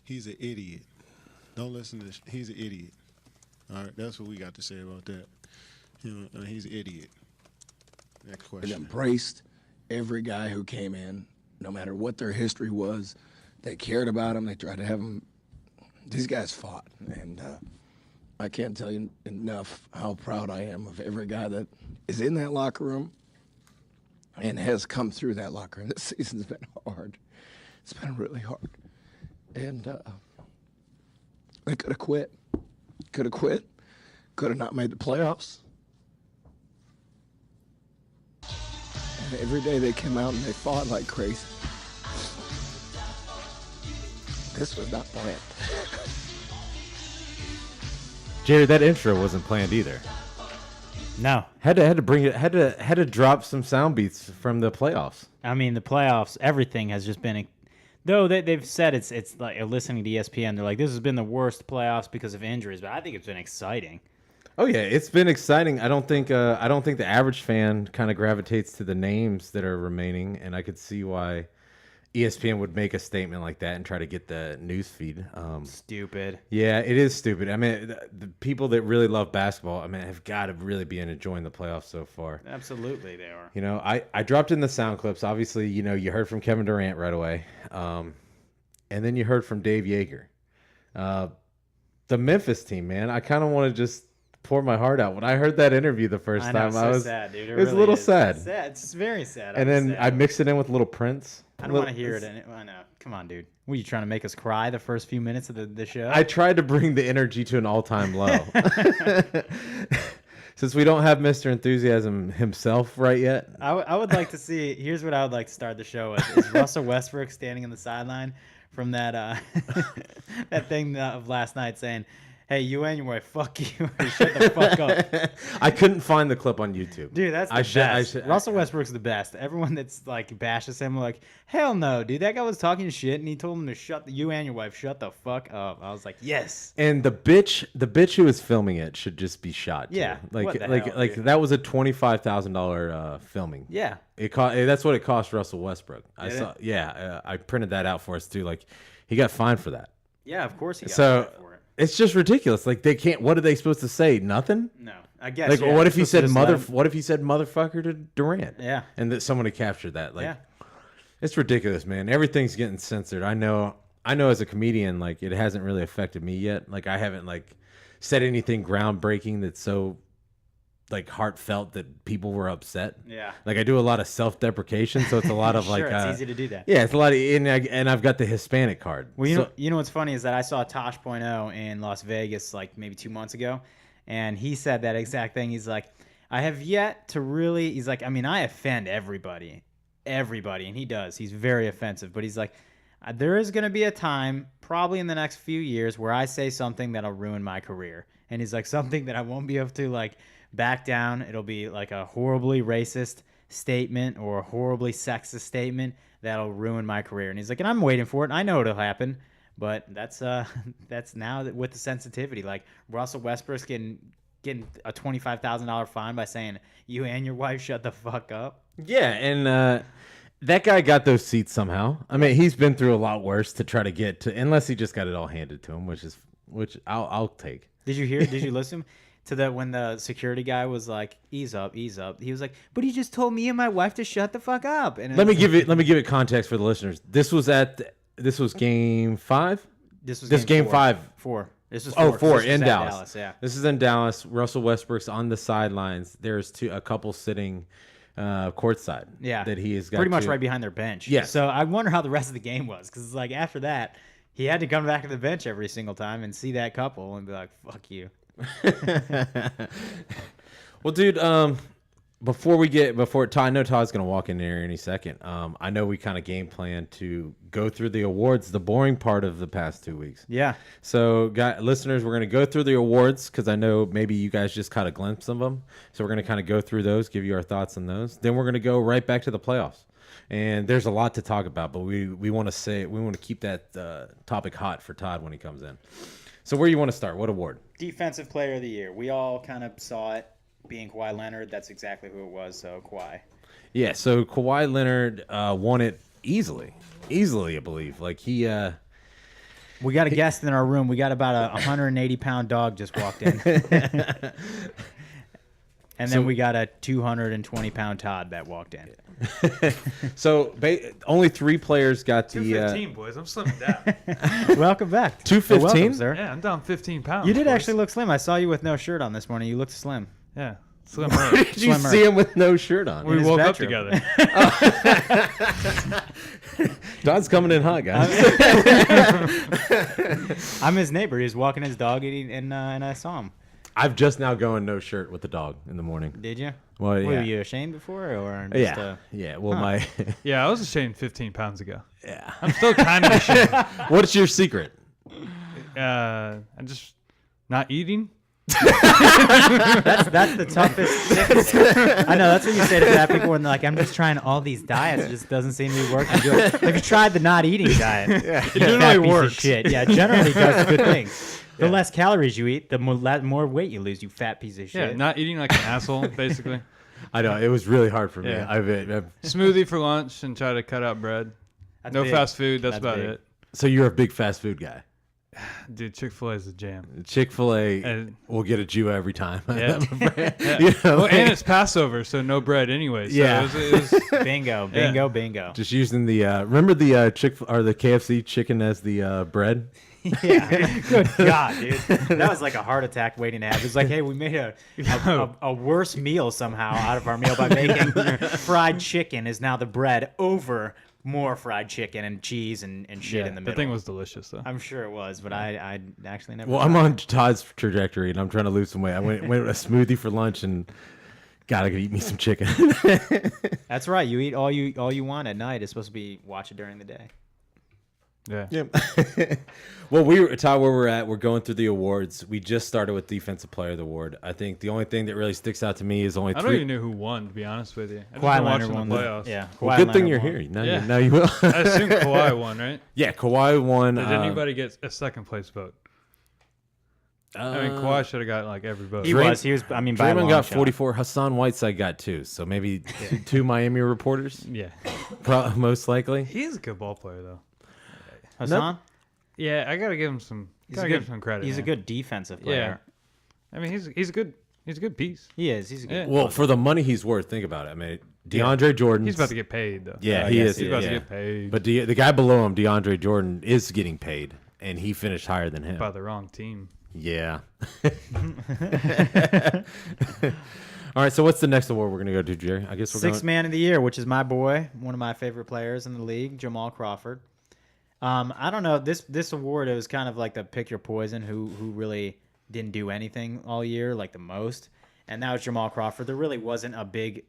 He's an idiot. Don't listen to this. He's an idiot. All right, that's what we got to say about that. He's an idiot. Next It question. embraced every guy who came in, no matter what their history was. They cared about him. They tried to have him. These guys fought, and I can't tell you enough how proud I am of every guy that is in that locker room and has come through that locker room. This season's been hard. It's been really hard. And they could have quit. Could have quit. Could have not made the playoffs. And every day they came out and they fought like crazy. This was not planned. Jerry, that intro wasn't planned either. No. Had to bring it. Had to drop some sound beats from the playoffs. I mean, the playoffs, everything has just been. Though they've said it's like listening to ESPN, they're like, this has been the worst playoffs because of injuries, but I think it's been exciting. Oh yeah, it's been exciting. I don't think the average fan kind of gravitates to the names that are remaining, and I could see why ESPN would make a statement like that and try to get the news feed. Stupid. Yeah, it is stupid. I mean, the people that really love basketball, I mean, have got to really be enjoying the playoffs so far. Absolutely, they are. You know, I dropped in the sound clips. Obviously, you know, you heard from Kevin Durant right away, and then you heard from Dave Yeager. The Memphis team, man. I kind of want to just pour my heart out. When I heard that interview the first time, I was sad, dude. It was really a little sad. It's sad. It's very sad. And then I mixed it in with Little Prince. I don't want to hear it. I know. Come on, dude. Were you trying to make us cry the first few minutes of the show? I tried to bring the energy to an all-time low. Since we don't have Mr. Enthusiasm himself right yet. I would like to see. Here's what I would like to start the show with: is Russell Westbrook standing in the sideline from that that thing of last night saying, "Hey, you and your wife, fuck you, or shut the fuck up." I couldn't find the clip on YouTube. Dude, that's the best. Russell Westbrook's the best. Everyone that's like bashes him, like, hell no, dude. That guy was talking shit, and he told him to you and your wife shut the fuck up. I was like, yes. And the bitch who was filming it should just be shot. Too. Yeah, like dude? that was a $25,000 filming. Yeah, that's what it cost Russell Westbrook. I printed that out for us too. Like, he got fined for that. Yeah, of course he got fined for it. It's just ridiculous. Like, they can't. What are they supposed to say? Nothing. No, I guess. Like, yeah, what if he said What if he said motherfucker to Durant? Yeah, and that someone had captured that. Like, yeah. It's ridiculous, man. Everything's getting censored. I know. As a comedian, like, it hasn't really affected me yet. Like, I haven't like said anything groundbreaking that's so like heartfelt that people were upset. Yeah. Like, I do a lot of self-deprecation, so it's a lot of sure, like. It's easy to do that. Yeah, it's a lot of, and I've got the Hispanic card. Well, you know what's funny is that I saw Tosh.0 in Las Vegas like maybe 2 months ago, and he said that exact thing. He's like, I have yet to really. He's like, I mean, I offend everybody, and he does. He's very offensive, but he's like, there is going to be a time, probably in the next few years, where I say something that'll ruin my career, and he's like, something that I won't be able to like back down. It'll be like a horribly racist statement or a horribly sexist statement that'll ruin my career. And he's like, and I'm waiting for it. I know it'll happen, but that's now with the sensitivity. Like, Russell Westbrook's getting a $25,000 fine by saying you and your wife shut the fuck up. Yeah, and that guy got those seats somehow. I mean, he's been through a lot worse to try to get to, unless he just got it all handed to him, which I'll take. Did you listen to that when the security guy was like, ease up, ease up? He was like, but he just told me and my wife to shut the fuck up. And let me give it context for the listeners. This was game 5. This was game five. 4. This was 4 in Dallas. Yeah. This is in Dallas. Russell Westbrook's on the sidelines. There's a couple sitting courtside. Yeah, that he has got pretty much right behind their bench. Yeah. So I wonder how the rest of the game was, because like after that, he had to come back to the bench every single time and see that couple and be like, "Fuck you." Well, dude, before Todd, I know Todd's gonna walk in there any second. I know we kind of game plan to go through the awards, the boring part of the past 2 weeks. Yeah. So, listeners, we're gonna go through the awards because I know maybe you guys just caught a glimpse of them. So we're gonna kind of go through those, give you our thoughts on those. Then we're gonna go right back to the playoffs. And there's a lot to talk about, but we want to keep that topic hot for Todd when he comes in. So where you want to start? What award? Defensive Player of the Year. We all kind of saw it being Kawhi Leonard. That's exactly who it was. So Kawhi. Yeah. So Kawhi Leonard won it easily, I believe. Like he We got a guest in our room. We got about a 180-pound dog just walked in. And then we got a 220-pound Todd that walked in. So only 3 players got the 215, boys. I'm slimming down. Welcome back. 215? Welcome, sir. Yeah, I'm down 15 pounds. You did boys. actually look slim. I saw you with no shirt on this morning. You looked slim. Yeah, slimmer. Did you Slimmer. see him with no shirt on? We his woke up bedroom. together. Don's coming in hot, guys. I'm his neighbor. He was walking his dog, and I saw him. I've just now going no shirt with the dog in the morning. Did you? Well, Were yeah. you ashamed before, or just, Yeah. Well, my Yeah, I was ashamed 15 pounds ago. yeah. I'm still kind of ashamed. What's your secret? I'm just not eating. That's the toughest. I know that's what you say to fat people when they're like, I'm just trying all these diets. It just doesn't seem to be working. You're like, have you tried the not eating diet? It You generally fat piece of works. shit. Yeah, generally does good things. The less calories you eat, the more weight you lose. You fat piece of shit. Yeah, not eating like an asshole, basically. I know it was really hard for me. Yeah. I've Smoothie for lunch and try to cut out bread. That's No big. fast food. That's That's about big. it. so you're a big fast food guy. Dude, Chick-fil-A is a jam. Chick-fil-A And- will get a Jew every time. Yeah. Yeah. You know, Well, like, and it's Passover, so no bread anyway. So Yeah. it was Bingo, bingo. just using the remember the the KFC chicken as the bread. Yeah. Good God, dude. That was like a heart attack waiting to happen. It's like, hey, we made a worse meal somehow out of our meal by making fried chicken is now the bread over more fried chicken and cheese and shit in the middle. The thing was delicious, though. I'm sure it was, but I actually never. Well, I'm on Todd's trajectory and I'm trying to lose some weight. I went with a smoothie for lunch and gotta eat me some chicken. That's right. You eat all you want at night. It's supposed to be watch it during the day. Yeah. Yeah. Well, Todd, where we're at, we're going through the awards. We just started with Defensive Player of the Award. I think the only thing that really sticks out to me is only I 3. don't even know who won, to be honest with you. I just Kawhi been Leonard watching won the the playoffs. yeah. Well, Kawhi good thing Leonard you're won. here. Now, Yeah. now you will. I assume Kawhi won, right? Yeah, Kawhi won. Did anybody get a second place vote? I mean, Kawhi should have got like every vote. He was. I mean, by a Draymond long got shot. 44. Hassan Whiteside got 2. So maybe two Miami reporters, Yeah. most likely. He's a good ball player, though. Hassan. Yeah, I gotta give him some. Give him some credit. He's a man. good defensive player. I mean, he's a good piece. He is. He's a good. Yeah. Well, for the money he's worth, think about it. I mean, DeAndre Jordan. He's about to get paid, though. Yeah, I he guess is. He's about to yeah. get paid But the guy below him, DeAndre Jordan, is getting paid, and he finished higher than him. by the wrong team. Yeah. All right. So what's the next award we're gonna go to, Jerry? I guess we're Sixth going. man of the year, which is my boy, one of my favorite players in the league, Jamal Crawford. I don't know this award. It was kind of like the pick your poison. Who really didn't do anything all year, like the most, and that was Jamal Crawford. There really wasn't a big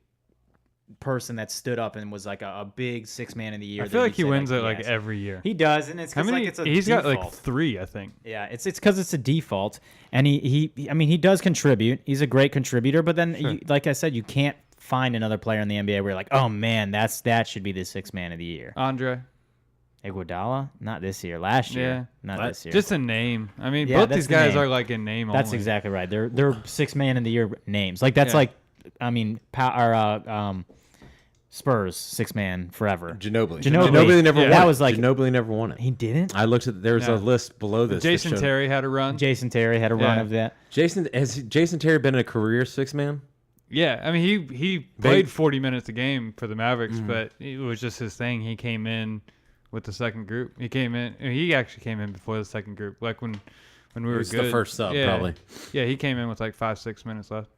person that stood up and was like a big sixth man of the year. I feel that like he you'd say, wins it like yes. every year. He does, and it's How 'cause, many? like it's a He's got like default. 3, I think. Yeah, it's because it's a default, and I mean, he does contribute. He's a great contributor, but then, Sure. like I said, you can't find another player in the NBA where you're like, oh man, that should be the sixth man of the year. Andre. Iguodala, not this year, last year, Yeah. not this year. Just a name. I mean, Yeah, both that's these the guys name. are like a name That's only. exactly right. They're six man of the year names. Like that's Yeah. like, I mean, Spurs six man forever. Ginobili. Ginobili never Yeah. won. That it. was like- Ginobili never won it. He didn't. I looked at. There's a Yeah. list below this. that Jason showed- Terry had a run. Jason Terry had a run Yeah. of that. Has Jason Terry been a career six man? Yeah, I mean he played 40 minutes a game for the Mavericks, but it was just his thing. He came in with the second group. He actually came in before the second group, like when we were was good. the first sub, yeah. probably. Yeah, he came in with like 5-6 minutes left.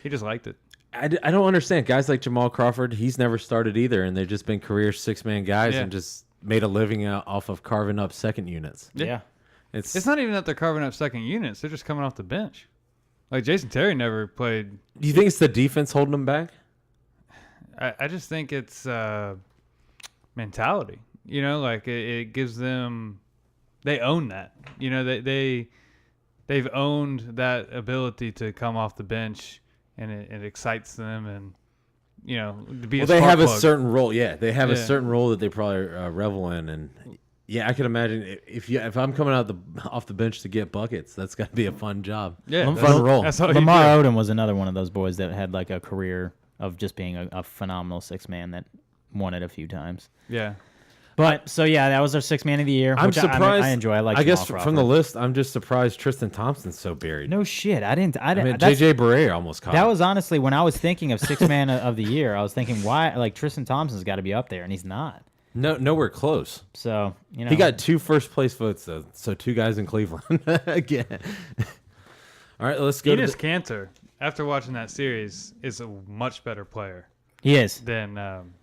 He just liked it. I don't understand. Guys like Jamal Crawford, he's never started either, and they've just been career six man guys Yeah. and just made a living off of carving up second units. Yeah. It's not even that they're carving up second units; they're just coming off the bench. Like Jason Terry never played. Do you think it's the defense holding them back? I just think it's mentality. You know, like it gives them. They own that. You know, they've owned that ability to come off the bench, and it excites them, and you know, to be. Well, a they spark have a plug. certain role. Yeah, they have a Yeah. certain role that they probably revel in, and yeah, I can imagine if I'm coming out off the bench to get buckets, that's got to be a fun job. Yeah, fun that's- role. That's all you Lamar do. Odom was another one of those boys that had like a career of just being a phenomenal six man that won it a few times. Yeah. But so yeah, that was our 6th man of the year. I'm which surprised. I enjoy. I like. I guess Jamal from the Crawford. list, I'm just surprised Tristan Thompson's so buried. No shit, I didn't. I mean, that's- JJ Barea almost caught. That him. was honestly when I was thinking of 6th man of the year. I was thinking why like Tristan Thompson's got to be up there, and he's not. nowhere close. So you know He got 2 first place votes though, so 2 guys in Cleveland again. All right, let's go. Enes Kanter, after watching that series, is a much better player He is. than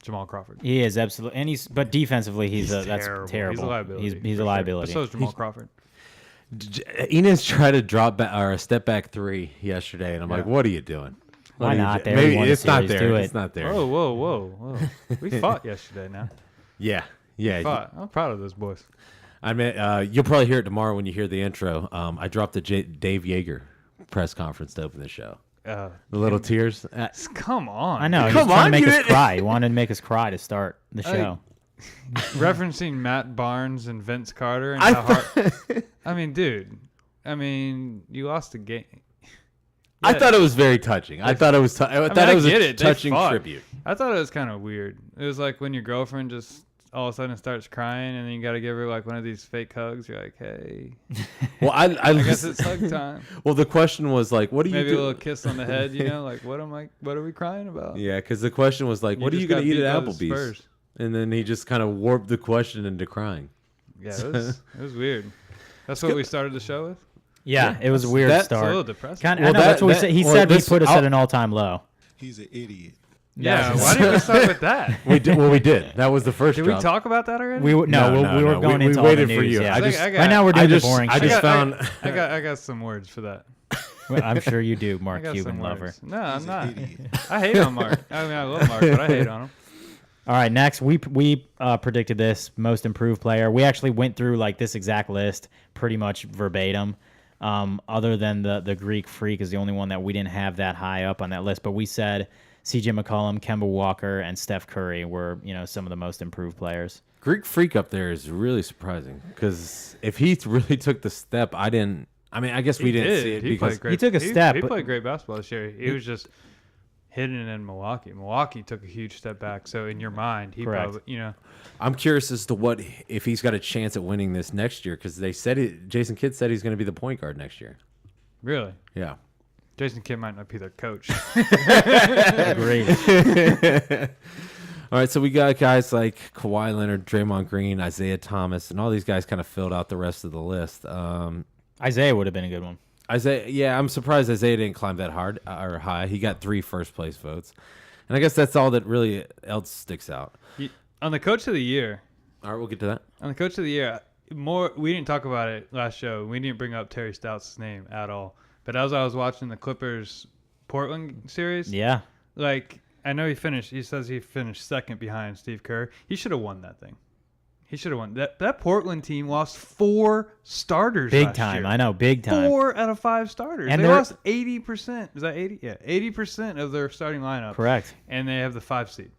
Jamal Crawford. He is absolutely, and but defensively He's that's terrible. terrible. He's a liability. He's for a sure. liability. But so is Jamal Crawford. Enes tried to drop back or a step back 3 yesterday, and I'm like, "What are you doing? Why not? They Maybe won the it's not series. there. Do It's it. not there. Whoa. We fought yesterday now. Yeah. Fought. I'm proud of those boys. I mean, you'll probably hear it tomorrow when you hear the intro. I dropped the Dave Yeager press conference to open the show. The little tears. Come on. I know. He's Come trying to on, make you us didn't- cry. He wanted to make us cry to start the show. Referencing Matt Barnes and Vince Carter and I how hard. I mean, dude. I mean, you lost a game. I thought it was very touching. I thought it was. I thought I it was get a it. They touching fought. tribute. I thought it was kind of weird. It was like when your girlfriend just all of a sudden starts crying, and then you got to give her like one of these fake hugs. You're like, hey, Well, I guess it's hug time. Well, the question was like, "What do you Maybe do?" a little kiss on the head, you know, like what are we crying about? Yeah, because the question was like, "What are just you going got to eat at beat by the Applebee's?" Spurs. And then he just kind of warped the question into crying. Yeah, it was weird. That's what we started the show with. Yeah, it was a weird that's It's a little start. depressing. Kind Well, I know that's what we that- said. He well, said this- he put us I'll- at an all-time low. He's an idiot. Yeah, why didn't we start with that? We did. Well, we did. That was the first. Did we drop. talk about that already? We were going We into all waited the for news, you. Yeah. I just. I got- right now we're doing I just. the boring I shit. just found. I got some words for that. Well, I'm sure you do, I Mark got Cuban some lover. words. No, I'm He's not. an idiot. I hate on Mark. I mean, I love Mark, but I hate on him. All right, next we predicted this most improved player. We actually went through like this exact list pretty much verbatim. Other than the Greek Freak is the only one that we didn't have that high up on that list. But we said C.J. McCollum, Kemba Walker, and Steph Curry were some of the most improved players. Greek Freak up there is really surprising because if he really took the step, I mean, I guess we didn't see it He because played great. He took a step, He but- played great basketball this year. He was just hidden in Milwaukee. Milwaukee took a huge step back. So in your mind, he Correct. probably, I'm curious as to what if he's got a chance at winning this next year because they said Jason Kidd said he's going to be the point guard next year. really. Yeah. Jason Kidd might not be their coach. Agreed. All right, so we got guys like Kawhi Leonard, Draymond Green, Isaiah Thomas, and all these guys kind of filled out the rest of the list. Isaiah would have been a good one. Isaiah, yeah, I'm surprised Isaiah didn't climb that hard or high. He got 3 first place votes, and I guess that's all that really else sticks out. On the coach of the year, All right, we'll get to that. we didn't talk about it last show. We didn't bring up Terry Stouts' name at all. But as I was watching the Clippers Portland series, Yeah. like I know he says he finished second behind Steve Kerr. He should have won that thing. He should have won. That Portland team lost 4 starters Big last time. year. I know. Big time. 4 out of 5 starters. And they they're- lost 80%. Is that 80? Yeah, 80% of their starting lineup. Correct. And they have the 5 seed.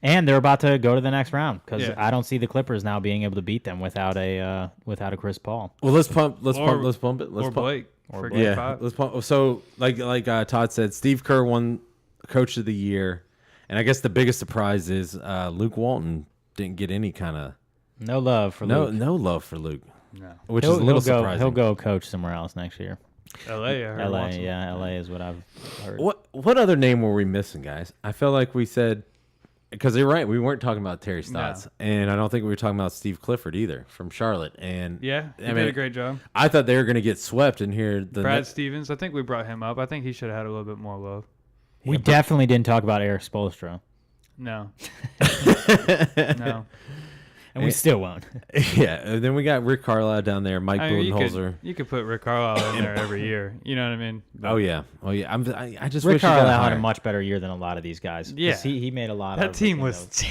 And they're about to go to the next round because Yeah. I don't see the Clippers now being able to beat them without a Chris Paul. Well, let's pump it. Let's Or pump. Blake. Or for Blake. game Yeah, 5. let's pump. So, like Todd said, Steve Kerr won Coach of the Year, and I guess the biggest surprise is Luke Walton didn't get any kind of No love for Luke. no love for Luke, No. which is a little surprising. He'll go coach somewhere else next year. LA. I heard LA, wants him. yeah, LA is what I've heard. What other name were we missing, guys? I felt like we said because you're right, we weren't talking about Terry Stotts, and I don't think we were talking about Steve Clifford either from Charlotte. And Yeah, he I did mean, a great job. I thought they were going to get swept in here. Brad Stevens, I think we brought him up. I think he should have had a little bit more love. We definitely didn't talk about Eric Spoelstra, No. No. and we still won't. Yeah, and then we got Rick Carlisle down there, Mike I mean, Budenholzer. you could put Rick Carlisle in there every year. You know what I mean? But Oh yeah. I just Rick wish he got Carlisle had a higher. much better year than a lot of these guys. 'Cause Yeah. he made a lot that of team was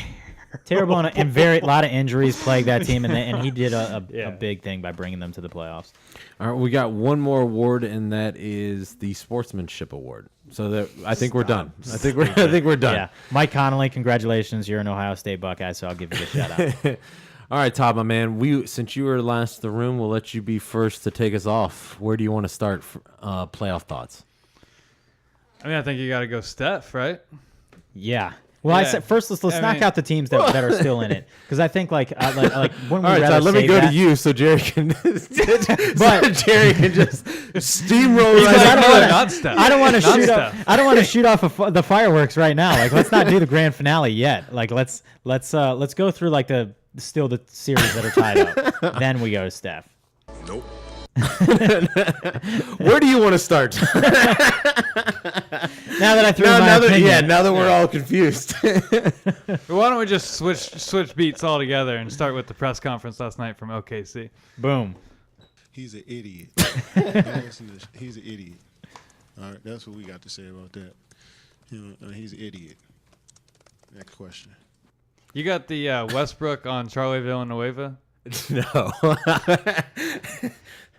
terrible and very lot of injuries plagued that team, and he did a Yeah. big thing by bringing them to the playoffs. All right, we got one more award, and that is the Sportsmanship Award. So that I think we're done. I think we're done. Yeah, Mike Connolly, congratulations! You're an Ohio State Buckeye, so I'll give you the shout out. All right, Todd, my man. Since you were last in the room, we'll let you be first to take us off. Where do you want to start? Playoff thoughts. I mean, I think you got to go Steph, right? Yeah. Well, I Yeah. said first let's knock out the teams that are still in it, because I think like when we All right, rather Todd, let me save go that- to you so Jerry can, But- Jerry can just steamroll He's right like, out. no, not Steph. I don't want to Not shoot Steph. off. I don't want to shoot off the fireworks right now. Like, let's not do the grand finale yet. Like, let's go through like the series that are tied up. Then we go to Steph. Nope. Where do you want to start? Now that I threw my opinion. now that we're all confused. Why don't we just switch beats altogether and start with the press conference last night from OKC? Boom. He's an idiot. Don't listen to this. He's an idiot. All right, that's what we got to say about that. He's an idiot. Next question. You got the Westbrook on Charlie Villanueva. No.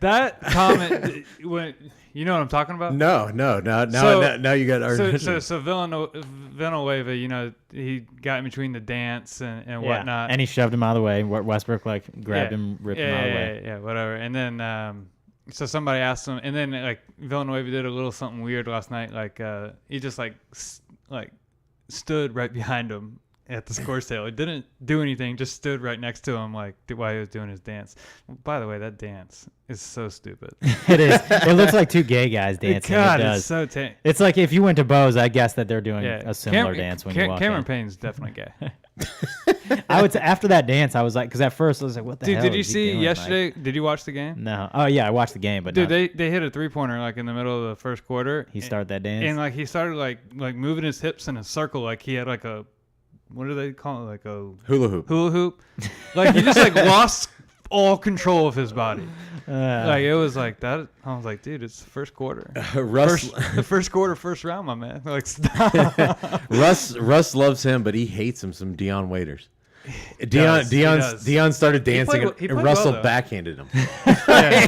That comment, when you know what I'm talking about? No. Now you got our. So Villanueva, you know, he got in between the dance and whatnot. And he shoved him out of the way. Westbrook like grabbed him, ripped him out of the way. Yeah, whatever. And then so somebody asked him, and then like Villanueva did a little something weird last night. Like he just like stood right behind him at the scores table. He didn't do anything, just stood right next to him like while he was doing his dance. By the way, that dance is so stupid. It is. It looks like two gay guys dancing. God, it does. it's so tame. It's like if you went to Bo's, I guess that they're doing Yeah, a similar dance when you walk Cameron in. Payne's definitely gay. I would say after that dance, I was like, because at first I was like, what the Dude, hell? did you is he see doing? yesterday? Like, Did you watch the game? no. Oh yeah, I watched the game, but Dude, not, they hit a 3-pointer like in the middle of the first quarter. he started that dance. And like he started like moving his hips in a circle, like he had like a, what do they call it, like a Hula hoop. hula hoop. Like he just like lost all control of his body. Like it was like that. I was like, dude, it's the first quarter. The first quarter, first round, my man. Like stop. Russ loves him, but he hates him some Dion Waiters. does. Dion started dancing he and played Russell well, though. backhanded him. Yeah.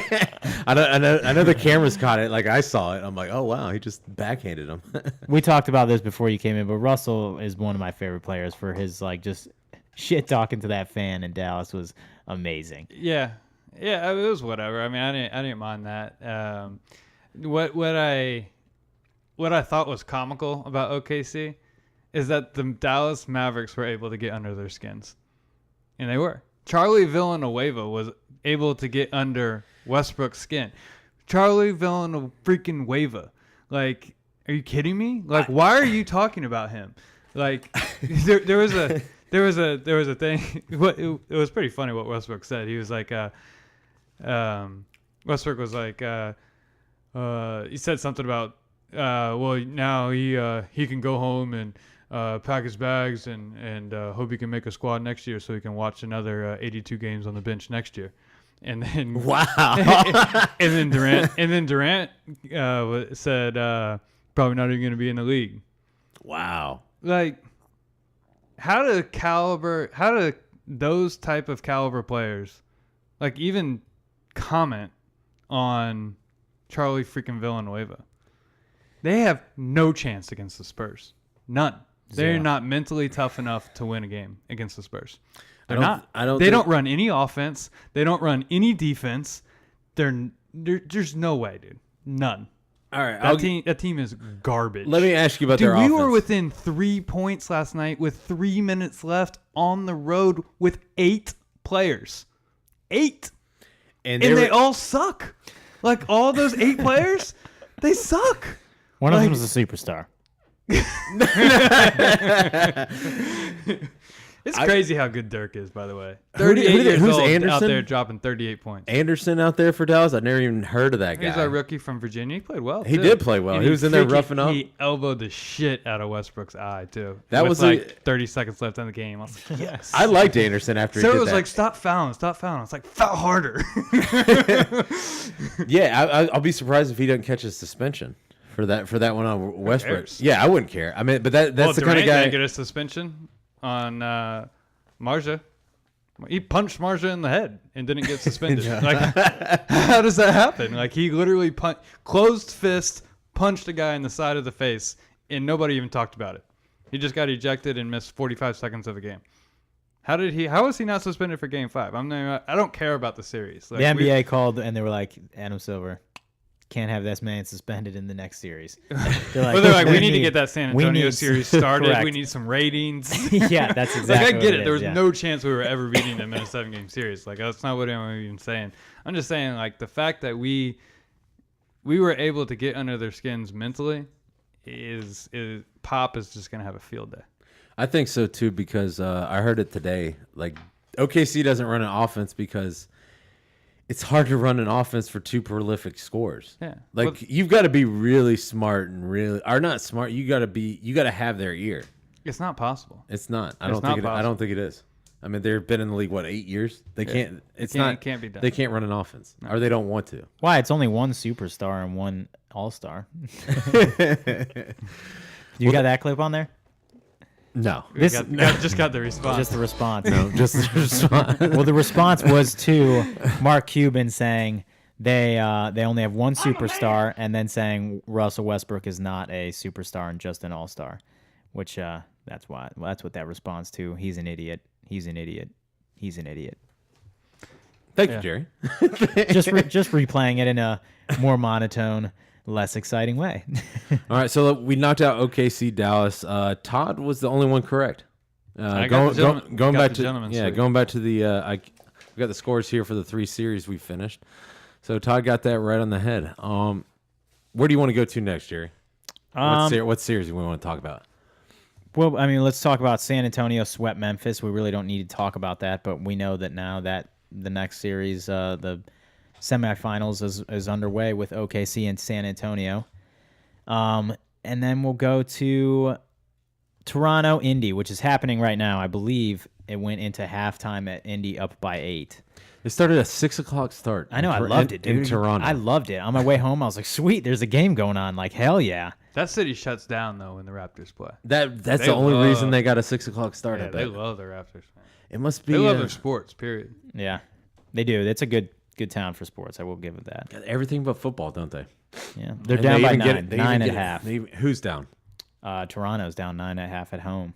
I know the cameras caught it. Like I saw it. I'm like, oh wow, he just backhanded him. We talked about this before you came in, but Russell is one of my favorite players for his like just shit talking to that fan in Dallas was amazing. Yeah, it was whatever. I mean, I didn't mind that. What I thought was comical about OKC is that the Dallas Mavericks were able to get under their skins, and they were. Charlie Villanueva was able to get under Westbrook's skin. Charlie Villanueva freaking Wava. Like, are you kidding me? Like, why are you talking about him? Like, there was a thing. It was pretty funny what Westbrook said. He was like, Westbrook was like, he said something about, well, now he can go home and pack his bags and hope he can make a squad next year so he can watch another 82 games on the bench next year. And then Wow. and then Durant said probably not even going to be in the league. Wow. Like, how do those type of caliber players like even comment on Charlie freaking Villanueva? They have no chance against the Spurs. None. They're Zero. not mentally tough enough to win a game against the Spurs. They're I not. don't They think- don't run any offense. They don't run any defense. There's no way, dude. None. All right. That team is garbage. Let me ask you about Dude, their we offense. were within 3 points last night with 3 minutes left on the road with 8 players. 8. and And were- they all suck. Like, all those 8 players, they suck. One of Like- them was a superstar. It's crazy how good Dirk is, by the way. Who did- 38 years who's old out Anderson? there dropping 38 points. Anderson out there for Dallas. I've never even heard of that guy. He's our rookie from Virginia. He played well. He too. did play well. And He was in there freaking- roughing up. He elbowed the shit out of Westbrook's eye too. That with was like 30 seconds left in the game. I was like, yes. I liked Anderson after he So did it was that. like, stop fouling. I was like, foul harder. Yeah, I'll be surprised if he doesn't catch a suspension for that one on Westbrook. cares? Yeah, I wouldn't care. I mean, but that's Well, the kind of Durant guy. didn't get a suspension on Marja. He punched Marja in the head and didn't get suspended. Like, how does that happen? Like, he literally closed fist punched a guy in the side of the face, and nobody even talked about it. He just got ejected and missed 45 seconds of a game. How was he not suspended for Game 5? I don't care about the series. Like, The NBA called and they were like, Adam Silver, can't have this man suspended in the next series. They're like, we need to get that San Antonio series started. Correct. We need some ratings. Yeah, that's exactly. Like, I get it. is, There was yeah. no chance we were ever beating them in a 7-game series. Like, that's not what I'm even saying. I'm just saying, like, the fact that we were able to get under their skins mentally is Pop is just gonna have a field day. I think so too, because I heard it today. Like, OKC doesn't run an offense because it's hard to run an offense for 2 prolific scorers. Yeah. Like, you've got to be really smart and really, or not smart. You got to have their ear. It's not possible. It's not. I It's don't think. not I don't think it is. I mean, they've been in the league 8 years. They can't. It's not. It can't be done. They can't run an offense, or they don't want to. Why? It's only one superstar and one all-star. You got that clip on there? No. Just got the response. Just the response. No, just the response. Well, the response was to Mark Cuban saying they only have one superstar, and then saying Russell Westbrook is not a superstar and just an all-star, which that's what that responds to. He's an idiot. He's an idiot. He's an idiot. Thank you, Jerry. Just replaying it in a more monotone, less exciting way. All right, so we knocked out OKC Dallas. Todd was the only one correct. Going back to the we got the scores here for the 3 series we finished. So Todd got that right on the head. Where do you want to go to next, Jerry? What series do we want to talk about? Well, I mean, let's talk about San Antonio swept Memphis. We really don't need to talk about that, but we know that now that the next series, the semifinals is underway with OKC and San Antonio. And then we'll go to Toronto, Indy, which is happening right now. I believe it went into halftime at Indy up by 8. It started at 6:00 start. I know, I loved it, dude. In Toronto. I loved it. On my way home, I was like, sweet, there's a game going on. Like, hell yeah. That city shuts down though when the Raptors play. That's They the only reason love- they got a 6:00 start. I Yeah, bet. they love the Raptors. Man. It must be. They love their sports. Period. Yeah, they do. It's a good town for sports. I will give it that. got everything but football, don't they? Yeah, they're And down they by even get 9, it- they 9 even and a get it- half. Who's down? Toronto's down 9.5 at home.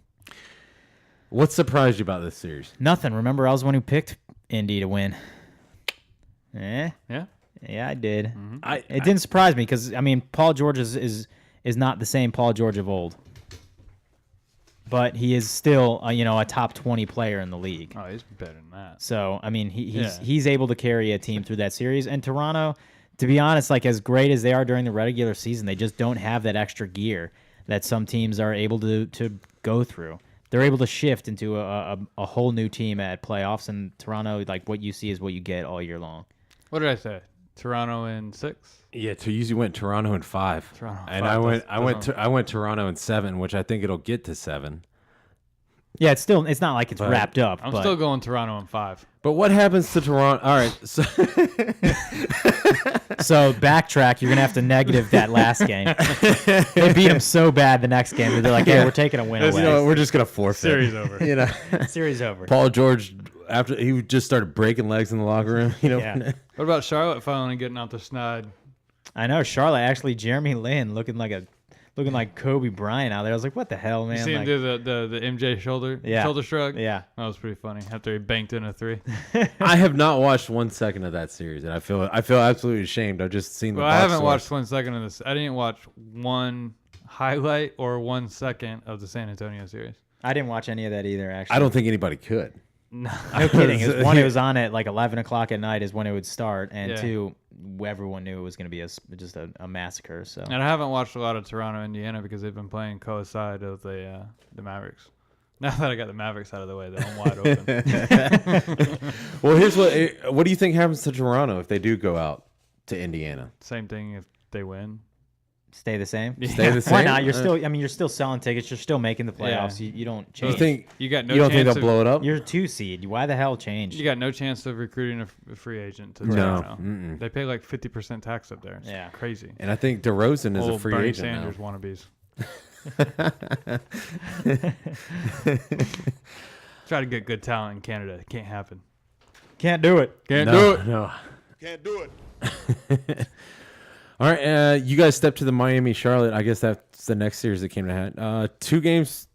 What surprised you about this series? Nothing. Remember, I was the one who picked Indy to win. Yeah. Yeah, I did. Mm-hmm. It didn't surprise me because I mean, Paul George is not the same Paul George of old, but he is still a top 20 player in the league. Oh, he's better than that. So I mean, he's able to carry a team through that series. And Toronto, to be honest, like as great as they are during the regular season, they just don't have that extra gear that some teams are able to go through. They're able to shift into a whole new team at playoffs, and Toronto, like what you see is what you get all year long. What did I say? Toronto in 6. Yeah, to usually went Toronto in 5. Toronto and 5 I went Toronto in 7, which I think it'll get to 7. Yeah, it's not like it's But wrapped up. I'm but still going Toronto in 5. But what happens to Toronto? All right, so So backtrack, you're gonna have to negative that last game. They beat them so bad the next game that they're like, "Hey, we're taking a win away." we're just gonna forfeit. Series over. You know, Series over. Paul George after he just started breaking legs in the locker room. You know, Yeah. What about Charlotte finally getting out the snide? I know Charlotte actually. Jeremy Lin looking like Kobe Bryant out there. I was like, "What the hell, man?" You see him Like, do the MJ shoulder shrug? yeah. That was pretty funny. After he banked in a 3. I have not watched 1 second of that series, and I feel absolutely ashamed. I've just seen the. Well, box I haven't score. watched 1 second of this. I didn't watch 1 highlight or 1 second of the San Antonio series. I didn't watch any of that either. Actually, I don't think anybody could. No kidding. It was on at like 11 o'clock at night is when it would start, and Yeah. 2, everyone knew it was going to be just a massacre. So And I haven't watched a lot of Toronto, Indiana because they've been playing coincide of the Mavericks. Now that I got the Mavericks out of the way, though, I'm wide open. Well, here's what do you think happens to Toronto if they do go out to Indiana? Same thing if they win. stay the same. Stay the same. Why not? You're still selling tickets. You're still making the playoffs. Yeah. You don't You change. think You got no you don't think chance they'll blow it up? You're a 2 seed. Why the hell change? You got no chance of recruiting a free agent to No. Toronto. Mm-mm. They pay like 50% tax up there. It's Yeah. crazy. And I think DeRozan is a Old free Bernie agent Sanders now. wannabes. Try to get good talent in Canada. It can't happen. Can't do it. Can't No, do it. no. Can't do it. All right, you guys step to the Miami Charlotte. I guess that's the next series that came to hand. 2 games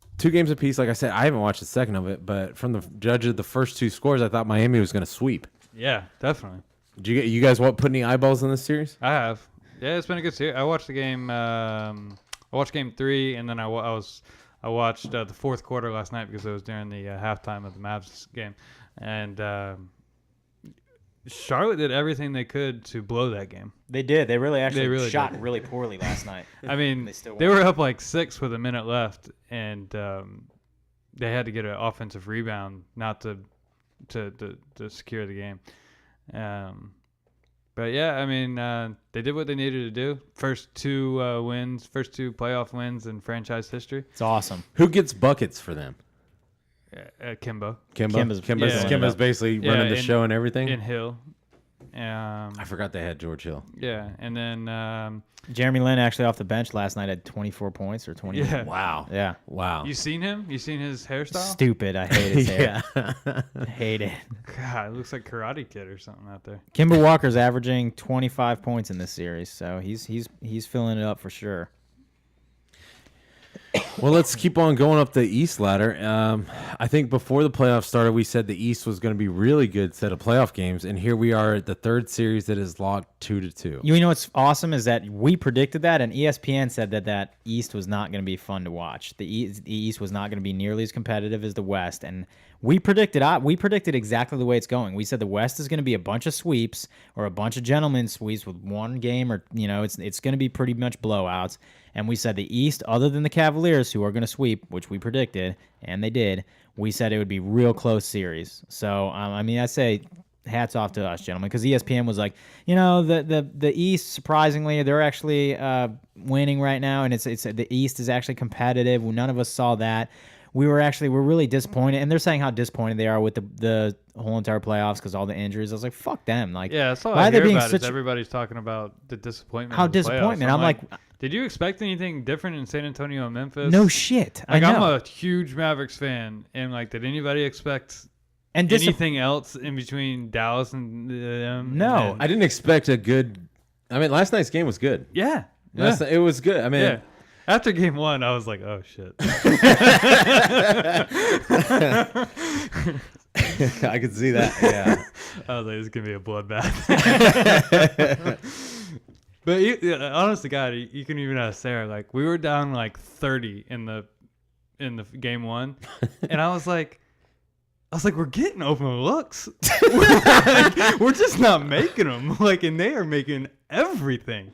apiece. Like I said, I haven't watched a second of it, but from the judge of the first 2 scores, I thought Miami was going to sweep. Yeah, definitely. Did you guys put any eyeballs in this series? I have. Yeah, it's been a good series. I watched the game. I watched game 3, and then I watched the fourth quarter last night because it was during the halftime of the Mavs game, and Charlotte did everything they could to blow that game. They did. They really actually really shot did. really poorly last night. I mean, still they won. were up like 6 with a minute left, and they had to get an offensive rebound not to secure the game. But yeah, I mean, they did what they needed to do. First 2 playoff wins in franchise history. It's awesome. Who gets buckets for them? Kimbo Kimbo's basically running the show and everything. in Hill. I forgot they had George Hill. Yeah, and then Jeremy Lin actually off the bench last night had 24 points or 20. yeah. Wow. Yeah. Wow. You seen him? You seen his hairstyle? Stupid. I hate his hair. Hate it. God, it looks like Karate Kid or something out there. Kimber Walker's averaging 25 points in this series, so he's filling it up for sure. Well, let's keep on going up the East ladder. I think before the playoffs started, we said the East was going to be really good set of playoff games, and here we are at the third series that is locked 2-2. You know what's awesome is that we predicted that, and ESPN said that East was not going to be fun to watch. The East was not going to be nearly as competitive as the West, and we predicted exactly the way it's going. We said the West is going to be a bunch of sweeps or a bunch of gentlemen sweeps with one game, or it's going to be pretty much blowouts. And we said the East, other than the Cavaliers, who are going to sweep, which we predicted, and they did, we said it would be real close series. So, I mean, I say hats off to us, gentlemen, because ESPN was like, the East, surprisingly, they're actually winning right now, and it's the East is actually competitive. None of us saw that. We're really disappointed, and they're saying how disappointed they are with the whole entire playoffs because all the injuries. I was like, fuck them. Like, Yeah, that's all why I are they hear being about such is everybody's talking about the disappointment. how of the playoffs. disappointment? I'm like, did you expect anything different in San Antonio and Memphis? no shit. Like, I know. I'm a huge Mavericks fan, and like, did anybody expect and anything else in between Dallas and them? No. And I didn't expect a good. I mean, last night's game was good. yeah, It was good. I mean, yeah. After game 1, I was like, oh shit. I could see that. Yeah. I was like, this is gonna be a bloodbath. But honest to God, you can even ask Sarah. Like, we were down like 30 in the game 1, and I was like, we're getting open looks. We're just not making them. Like, and they are making everything.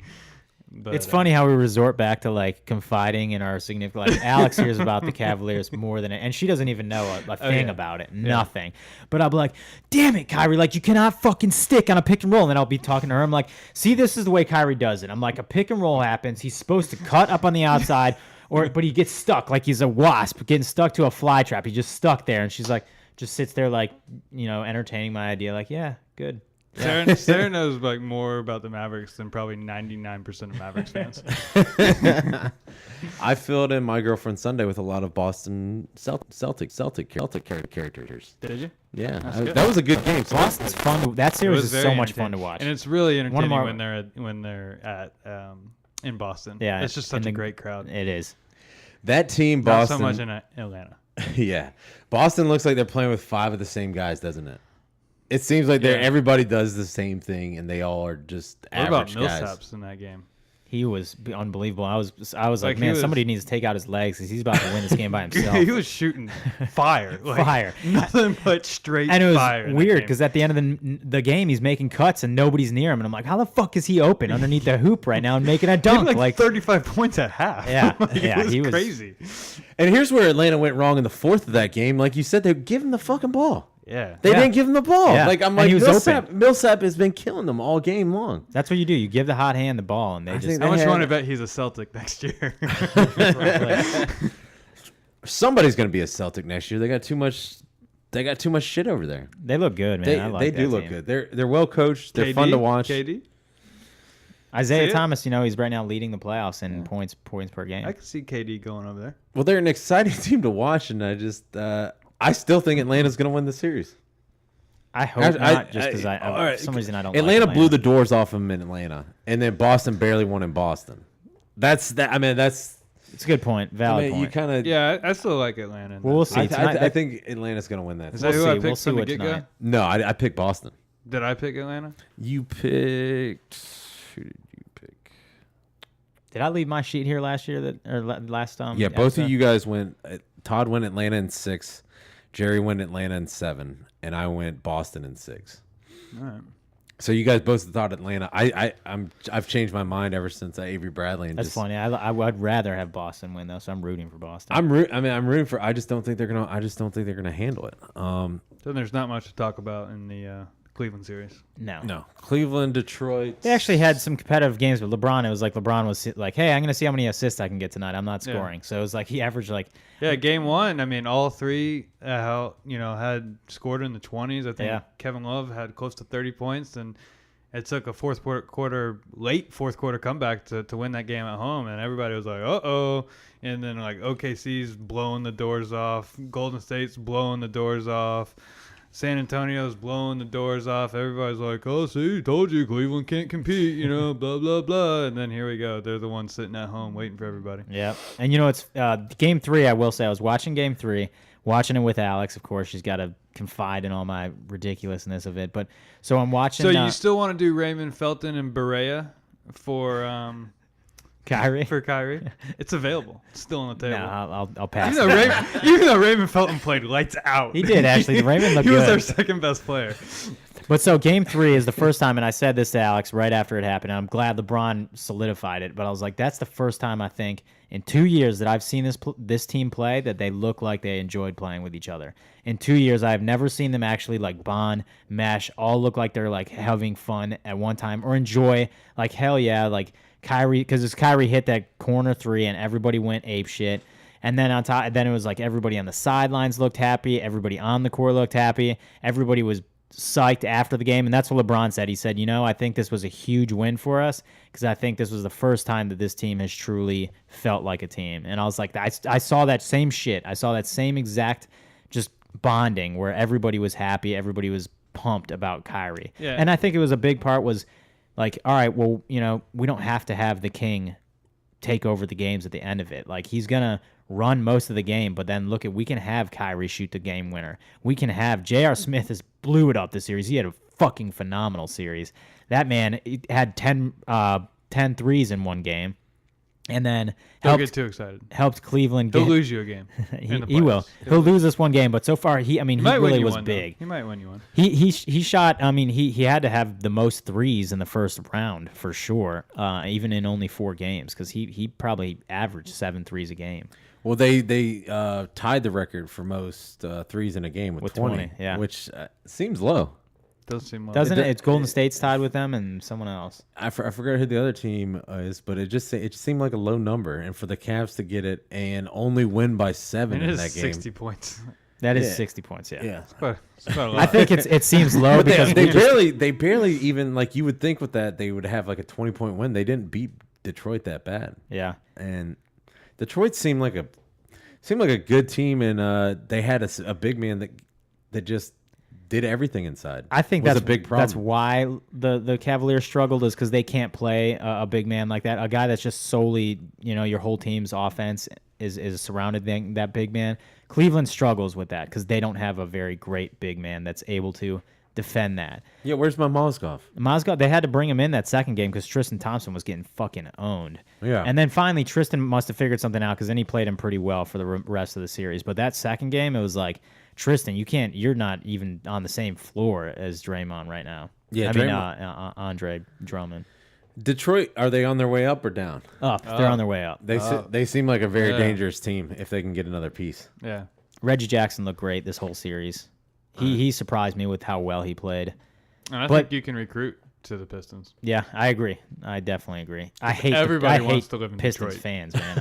But, it's funny how we resort back to like confiding in our significant. Like Alex hears about the Cavaliers more than and she doesn't even know a thing about it, nothing. But I'll be like, "Damn it, Kyrie! Like you cannot fucking stick on a pick and roll." And then I'll be talking to her. I'm like, "See, this is the way Kyrie does it." I'm like, a pick and roll happens. He's supposed to cut up on the outside, but he gets stuck like he's a wasp getting stuck to a fly trap. He's just stuck there, and she's like, just sits there like entertaining my idea. Like, yeah, good. Sarah knows like more about the Mavericks than probably 99% of Mavericks fans. I filled in my girlfriend Sunday with a lot of Boston Celtic characters. Did you? Yeah, good. that was a good game. So Boston's fun. That It series was is very so much fun to entertaining. watch. And it's really entertaining our- when they're at in Boston. Yeah, it's just such a great crowd. It is. that team, Not Boston. so much in Atlanta. Yeah, Boston looks like they're playing with 5 of the same guys, doesn't it? It seems like Yeah. everybody does the same thing, and they all are just What about average guys. Millsaps in that game? He was unbelievable. I was Like, like, he man, was- somebody needs to take out his legs because he's about to win this game by himself. He was shooting fire. Like, Fire. Nothing but straight And it fire. was in that weird game. because at the end of the game, he's making cuts and nobody's near him. And I'm like, how the fuck is he open underneath the hoop right now and making a he had dunk? like 35 points at half. Yeah, Like, yeah, it was he was- crazy. And here's where Atlanta went wrong in the fourth of that game. Like you said, they give him the fucking ball. Yeah. They Yeah. didn't give him the ball. Yeah. Like I'm And like, he was Millsap has been killing them all game long. That's what you do. You give the hot hand the ball, and they just think How much had- you want to bet he's a Celtic next year? Somebody's gonna be a Celtic next year. They got too much. They got too much shit over there. they look good, man. They I like they that do look team. good. They're well coached. They're KD? fun to watch. KD? Isaiah See it? Thomas, he's right now leading the playoffs in points per game. I could see KD going over there. Well, they're an exciting team to watch, and I still think Atlanta's gonna win the series. I hope not, just because all for right, some reason I don't. Atlanta like blew the doors off them in Atlanta, and then Boston barely won in Boston. That's that. I mean, that's. It's a good point. Valid You point. kind of. Yeah, I still like Atlanta. Well, we'll see. I think Atlanta's gonna win that. Is We'll that who see. I picked We'll see from the what get-go? tonight. No, I picked Boston. Did I pick Atlanta? You picked. Who did you pick? Did I leave my sheet here last year last Yeah, both of you guys went. Todd went Atlanta in 6, Jerry went Atlanta in 7, and I went Boston in 6. All right. So you guys both thought Atlanta. I've changed my mind ever since Avery Bradley. And That's funny. I would rather have Boston win though, so I'm rooting for Boston. I'm rooting for. I just don't think they're gonna handle it. So there's not much to talk about in the Cleveland series. No. Cleveland, Detroit. They actually had some competitive games with LeBron. It was like LeBron was like, "Hey, I'm going to see how many assists I can get tonight. I'm not scoring." So it was like he averaged like Game 1. I mean, all three had scored in the 20s. I think Kevin Love had close to 30 points, and it took a late fourth quarter comeback to win that game at home, and everybody was like, "Uh-oh." And then like OKC's blowing the doors off, Golden State's blowing the doors off. San Antonio's blowing the doors off. Everybody's like, "Oh, see, told you, Cleveland can't compete," blah, blah, blah. And then here we go. They're the ones sitting at home waiting for everybody. Yeah. And it's Game 3, I will say. I was watching Game 3, watching it with Alex. Of course, she's got to confide in all my ridiculousness of it. But so I'm watching. So you still want to do Raymond Felton and Berea for Kyrie? For Kyrie? It's available. It's still on the table. No, I'll pass. Even though Raymond Felton played lights out. He did, actually. Raymond looked good. He was our second best player. But so Game 3 is the first time, and I said this to Alex right after it happened, and I'm glad LeBron solidified it, but I was like, that's the first time I think in 2 years that I've seen this team play that they look like they enjoyed playing with each other. In 2 years, I have never seen them actually like bond, mesh, all look like they're like having fun at one time or enjoy, like hell yeah, like Kyrie, because Kyrie hit that corner 3 and everybody went ape shit. And then on top, then it was like everybody on the sidelines looked happy, everybody on the court looked happy, everybody was psyched after the game, and that's what LeBron said. He said, I think this was a huge win for us because I think this was the first time that this team has truly felt like a team. And I was like, I saw that same shit. I saw that same exact just bonding where everybody was happy, everybody was pumped about Kyrie. Yeah. And I think it was a big part was like, all right, well, we don't have to have the king take over the games at the end of it. Like, he's going to run most of the game, but then we can have Kyrie shoot the game winner. We can have J.R. Smith has blew it up this series. He had a fucking phenomenal series. That man had 10 threes in one game. And then don't get too excited. Helped Cleveland. He'll lose you a game. he will. He'll lose this one game, but so far he really was big. He might win you one. He shot. I mean, he had to have the most threes in the first round for sure. Even in only 4 games, because he probably averaged 7 threes a game. Well, they tied the record for most threes in a game with 20, yeah, which seems low. Does seem low. Doesn't it? It's Golden State's tied with them and someone else. I forgot who the other team is, but it just seemed like a low number, and for the Cavs to get it and only win by 7 in that game, 60 points. That is 60 points. Yeah. Yeah. It's quite a lot. I think it seems low but because they barely even, like, you would think with that they would have like a 20-point win. They didn't beat Detroit that bad. Yeah. And Detroit seemed like a good team, and they had a big man that just did everything inside. I think was that's a big problem. That's why the Cavaliers struggled, is because they can't play a big man like that. A guy that's just solely, your whole team's offense is surrounded that big man. Cleveland struggles with that because they don't have a very great big man that's able to defend that. Yeah, where's my Mozgov? Mozgov, they had to bring him in that second game because Tristan Thompson was getting fucking owned. Yeah. And then finally Tristan must have figured something out because then he played him pretty well for the rest of the series. But that second game, it was like, Tristan, you're not even on the same floor as Draymond right now. Yeah, Andre Drummond. Detroit, are they on their way up or down? Up. They're on their way up. They seem like a very dangerous team if they can get another piece. Yeah. Reggie Jackson looked great this whole series. He surprised me with how well he played. And I think you can recruit to the Pistons. Yeah, I agree. I definitely agree. Everybody wants to live in Pistons Detroit. fans, man.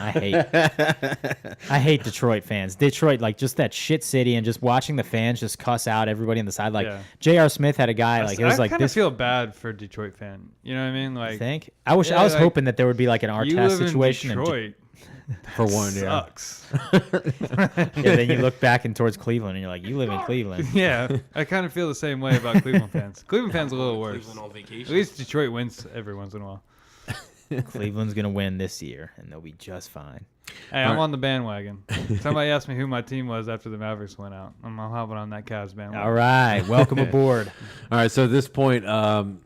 I hate Detroit fans. Detroit, like, just that shit city, and just watching the fans just cuss out everybody on the side. Like, J.R. Smith had a guy, like, it was like this. I kind of feel bad for Detroit fan. You know what I mean? Like, I think I was hoping that there would be like an Artest situation. You live in Detroit. For one, sucks. Then you look back and towards Cleveland, and you're like, you live in Cleveland. Yeah, I kind of feel the same way about Cleveland fans. Cleveland fans a little worse. Cleveland on vacation. At least Detroit wins every once in a while. Cleveland's gonna win this year, and they'll be just fine. Hey, I'm on the bandwagon. Somebody asked me who my team was after the Mavericks went out. I'm hopping on that Cavs bandwagon. All right, welcome aboard. All right, so at this point,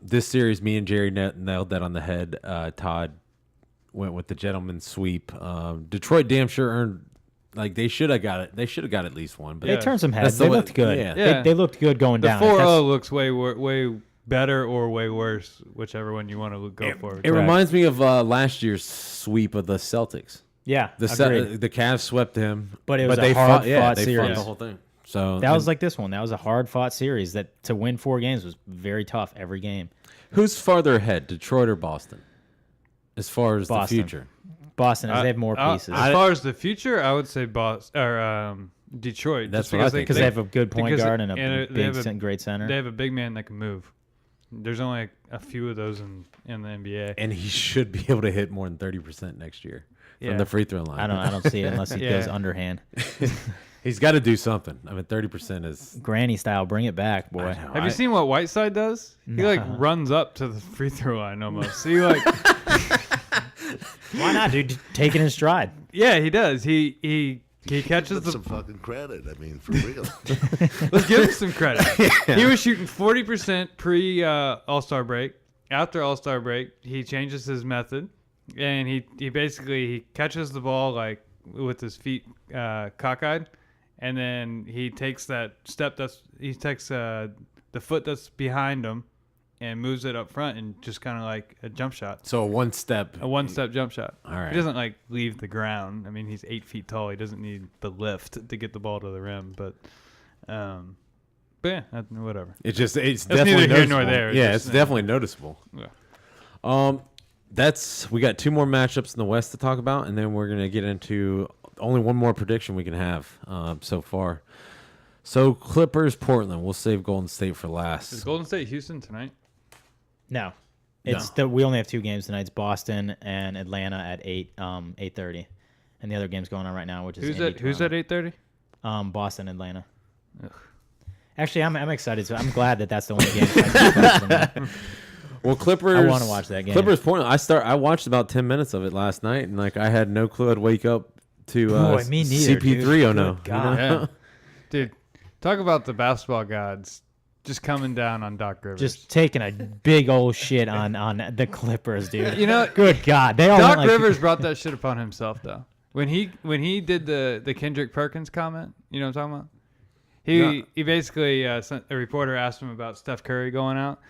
this series, me and Jerry nailed that on the head. Todd went with the gentleman's sweep. Detroit damn sure earned. Like they should have got it. They should have got at least one. But They turned some heads. That's the They way- looked good. yeah. Yeah. They looked good going The down. 4-0 looks way better or way worse, whichever one you want to go for. It reminds me of last year's sweep of the Celtics. Yeah, The agreed. the Cavs swept him, But it was they a hard fought, fought they series. fought the whole thing. So That was like this one. That was a hard fought series. That to win 4 games was very tough every game. who's farther ahead, Detroit or Boston, as far as Boston. the future? Boston, as they have more pieces. As far as the future, I would say Detroit. That's just what I because think. Because they have a good point because guard and they a have big, great center. They have a big man that can move. There's only a few of those in the NBA. And he should be able to hit more than 30% next year Yeah. from the free throw line. I don't see it unless he Yeah. goes underhand. He's got to do something. I mean, 30% is. Granny style, bring it back, boy. Have you seen what Whiteside does? He like runs up to the free throw line almost. See, like, Why not, dude? Take it in stride. yeah, he does. He catches Put some the. fucking credit. I mean, for real. Let's give him some credit. He was shooting 40% pre All-Star break. After All-Star break, he changes his method, and he basically catches the ball like with his feet cockeyed, and then he takes that step he takes the foot that's behind him and moves it up front and just kind of like a jump shot. So a one-step. A one-step jump shot. All right. He doesn't like leave the ground. I mean, he's 8 feet tall. He doesn't need the lift to get the ball to the rim. But yeah, whatever. It's That's definitely neither here noticeable. nor there. Yeah, Just, it's definitely noticeable. Yeah. We got 2 more matchups in the West to talk about, and then we're gonna get into only one more prediction we can have so far. So Clippers, Portland. We'll save Golden State for Is last. Golden State Houston tonight? No. We only have 2 games tonight. It's Boston and Atlanta at 8:30. And the other game's going on right now, which is Who's Indy, at 8:30? Toronto. Boston, Atlanta. Actually, I'm excited. So I'm glad that that's the only game. Well, Clippers. I wanna watch that game. Clippers, Portland. I watched about 10 minutes of it last night, and like I had no clue I'd wake up to Boy, me neither, CP3. Oh dude. no, Good God. Yeah. Dude, talk about the basketball gods just coming down on Doc Rivers. Just taking a big old shit on the Clippers, dude. You know, Good God. They all Doc went like, Rivers brought that shit upon himself though. When he did the Kendrick Perkins comment, you know what I'm talking about? He basically a reporter asked him about Steph Curry going out,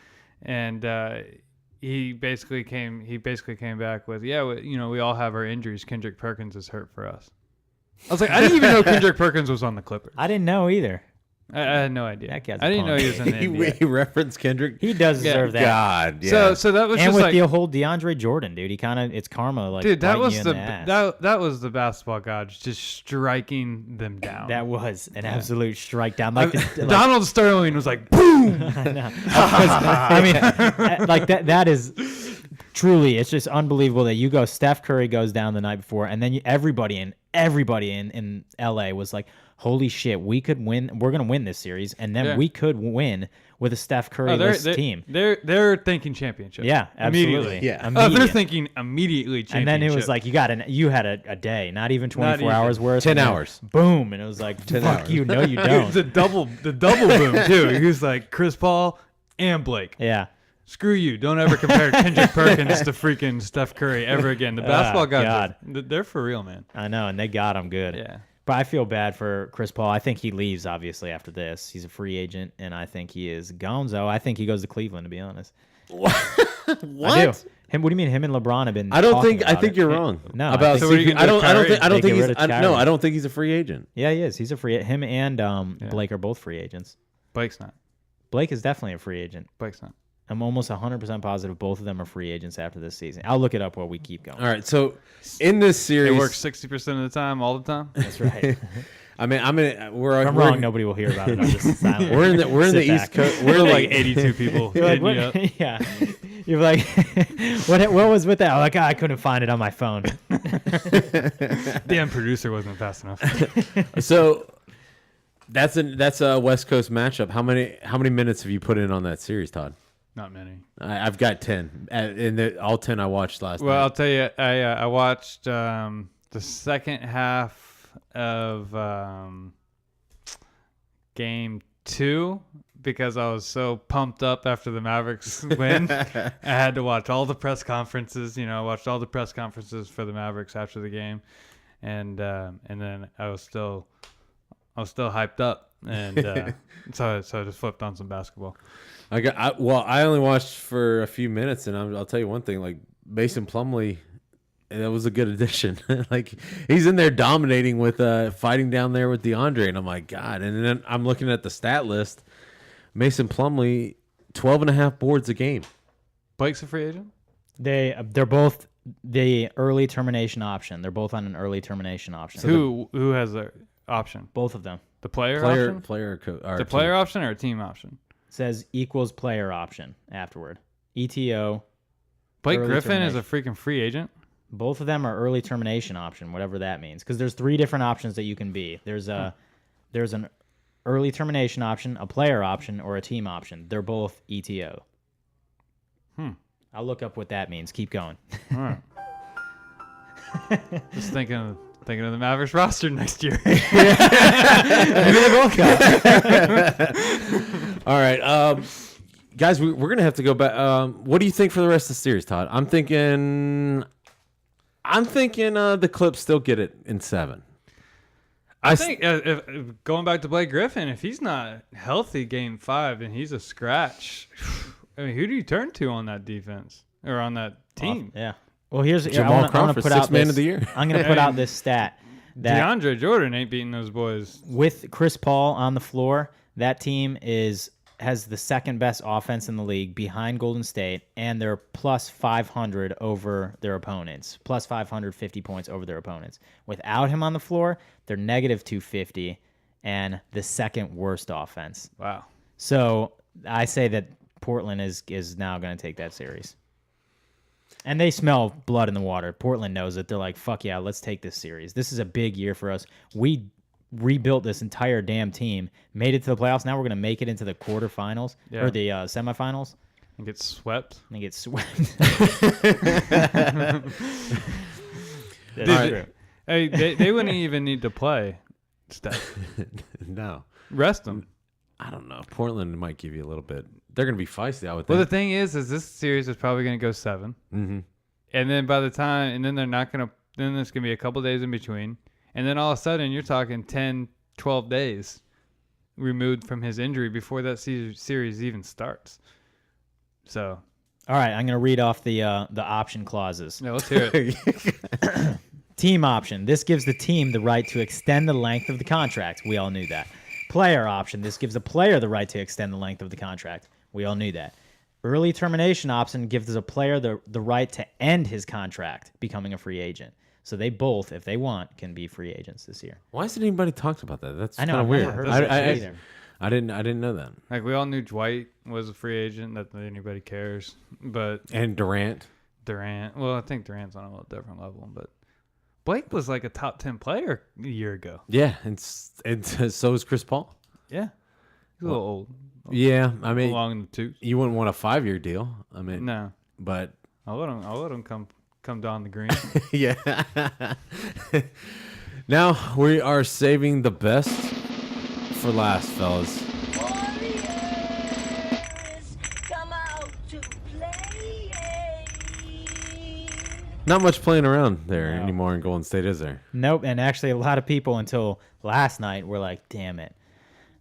and he basically came back with, yeah, we all have our injuries. Kendrick Perkins is hurt for us. I was like, I didn't even know Kendrick Perkins was on the Clippers. I didn't know either. I had no idea. That guy's I a didn't know punk. he was in the NBA. he referenced Kendrick. He does deserve that. God, yeah. So that was And just with like, the whole DeAndre Jordan, dude, it's karma. Like, dude, that biting was you in the ass. that was the basketball gods just striking them down. That was an absolute strike down. Like, Donald Sterling was like, boom. I mean, like that is truly, it's just unbelievable that you go. Steph Curry goes down the night before, and then everybody in LA was like, "Holy shit, we could win. We're gonna win this series, and then Yeah. we could win with a Steph Curry team." They're thinking championship. Yeah, absolutely. Immediately. Yeah. Oh, they're Immediate. thinking immediately championship. And then it was like you had a day, not even 24 even. hours worth. 10 and then hours. Boom, and it was like, fuck hours. you, no, you Dude, don't. the double boom too. He was like Chris Paul and Blake. Yeah. Screw you. Don't ever compare Kendrick Perkins to freaking Steph Curry ever again. The basketball guys, they're for real, man. I know, and they got him good. Yeah. But I feel bad for Chris Paul. I think he leaves, obviously, after this. He's a free agent, and I think he is gonzo. I think he goes to Cleveland, to be honest. What? I do. Him? What do you mean? Him and LeBron have been. I don't talking think. I about think it. you're wrong. No, about I So what are you CP. gonna do with Kyrie? I don't They think get he's. rid of No, Kyrie. I don't think he's a free agent. Yeah, he is. He's a free. Him and Blake are both free agents. Blake's not. Blake is definitely a free agent. Blake's not. I'm almost 100% positive both of them are free agents after this season. I'll look it up while we keep going. All right. So in this series, It works 60% of the time, all the time. That's right. I mean, If I'm wrong, nobody will hear about it. I'm just silent. We're in the Sit East back. Coast. We're We're like 82 people You're like, hitting you up. what? Yeah. You're like, what was with that? I'm like, I couldn't find it on my phone. Damn producer wasn't fast enough. So that's a West Coast matchup. How many minutes have you put in on that series, Todd? Not many. I've got 10, and all 10 I watched last Well, I'll night. tell you, I watched the second half of game 2 because I was so pumped up after the Mavericks win. I had to watch all the press conferences. I watched all the press conferences for the Mavericks after the game, and then I was still hyped up, and so I just flipped on some basketball. I only watched for a few minutes, and I'll tell you one thing: like Mason Plumlee, that was a good addition. Like he's in there dominating with fighting down there with DeAndre, and I'm like, God. And then I'm looking at the stat list. Mason Plumlee, 12.5 boards a game. Blake's a free agent? They're both the early termination option. They're both on an early termination option. Who has the option? Both of them. The player option? The player option or a team option? It says equals player option afterward. ETO. Blake early Griffin is a termination. freaking free agent? Both of them are early termination option, whatever that means. Because there's 3 different options that you can be. There's an early termination option, a player option, or a team option. They're both ETO. I'll look up what that means. Keep going. All right. Just thinking of the Mavericks roster next year. Maybe they both got. All right, guys, we're gonna have to go back. What do you think for the rest of the series, Todd? I'm thinking the Clips still get it in 7. I think if going back to Blake Griffin, if he's not healthy game 5 and he's a scratch, I mean, who do you turn to on that defense or on that team? Yeah. Well, here's Jamal I Crawford, want to put out 6th man this, of the year. I'm going to put out this stat that DeAndre Jordan ain't beating those boys. with Chris Paul on the floor, that team has the second best offense in the league behind Golden State, and they're plus 500 over their opponents, plus 550 points over their opponents. Without him on the floor, they're negative 250 and the second worst offense. Wow. So I say that Portland is now going to take that series. And they smell blood in the water. Portland knows it. They're like, fuck yeah, let's take this series. This is a big year for us. We rebuilt this entire damn team, made it to the playoffs. Now we're going to make it into the quarterfinals or the semifinals. And get swept. And get swept. Hey, they wouldn't even need to play Steph. No. Rest them. I don't know. Portland might give you a little bit. They're going to be feisty, I would think. Well, the thing is this series is probably going to go 7. Mm-hmm. And then by the time, and then they're not going to, then there's going to be a couple days in between. And then all of a sudden, you're talking 10, 12 days removed from his injury before that series even starts. So. All right, I'm going to read off the option clauses. Yeah, let's hear it. Team option. This gives the team the right to extend the length of the contract. We all knew that. Player option. This gives a player the right to extend the length of the contract. We all knew that. Early termination option gives a player the right to end his contract, becoming a free agent. So they both, if they want, can be free agents this year. Why hasn't anybody talked about that? That's kind I've of weird. never heard of that either. I didn't know that. Like, we all knew Dwight was a free agent, not that anybody cares. But And Durant. Well, I think Durant's on a little different level, but Blake was like a top 10 player a year ago. Yeah, and so is Chris Paul. Yeah. He's a little old. Yeah, I mean, Long in the tooth. you wouldn't want a 5-year deal. I mean, No. but I'll let him come down the green. yeah. Now we are saving the best for last, fellas. Warriors, come out to play. Not much playing around there No. anymore in Golden State, is there? Nope. And actually, a lot of people until last night were like, damn it.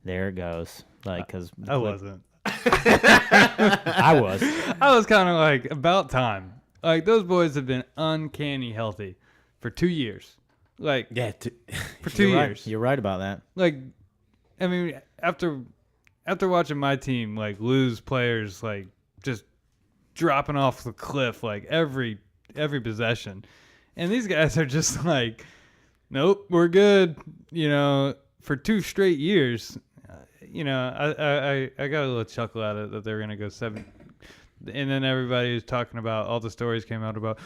There it goes. Like, because I wasn't. I was. I was kind of like, about time. Like, those boys have been uncanny healthy for 2 years. Like, Yeah. for 2 You're right. years. You're right about that. Like, I mean, after watching my team, like, lose players, like, just dropping off the cliff, like, every possession. And these guys are just like, nope, we're good. You know, for 2 straight years. You know, I got a little chuckle at it that they were going to go 7. And then everybody was talking about, all the stories came out about,